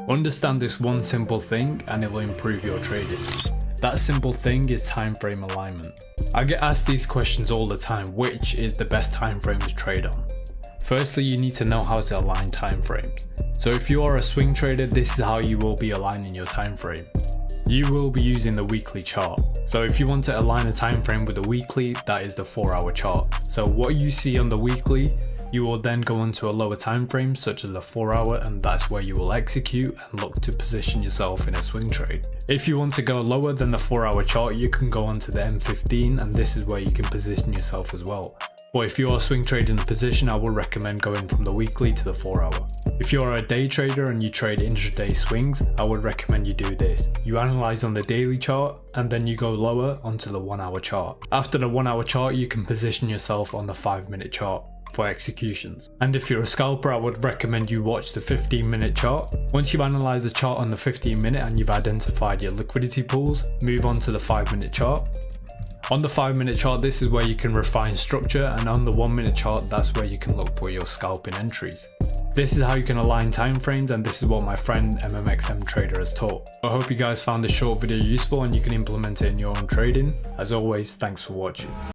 Understand this one simple thing and it will improve your trading. That simple thing is time frame alignment. I get asked these questions all the time, which is the best time frame to trade on. Firstly, you need to know how to align time frames. So if you are a swing trader, this is how you will be aligning your time frame. You will be using the weekly chart. So if you want to align a time frame with the weekly, that is the 4-hour chart. So what you see on the weekly, you will then go onto a lower time frame such as the 4-hour, and that's where you will execute and look to position yourself in a swing trade. If you want to go lower than the 4-hour chart, you can go onto the M15, and this is where you can position yourself as well. But if you are swing trading the position, I would recommend going from the weekly to the 4-hour. If you're a day trader and you trade intraday swings, I would recommend you do this. You analyze on the daily chart and then you go lower onto the 1-hour chart. After the 1-hour chart, you can position yourself on the 5-minute chart for executions. And if you're a scalper, I would recommend you watch the 15-minute chart. Once you've analyzed the chart on the 15-minute and you've identified your liquidity pools, move on to the 5-minute chart. On the 5-minute chart, this is where you can refine structure, and on the 1-minute chart, that's where you can look for your scalping entries. This is how you can align timeframes, and this is what my friend MMXM Trader has taught. I hope you guys found this short video useful and you can implement it in your own trading. As always, thanks for watching.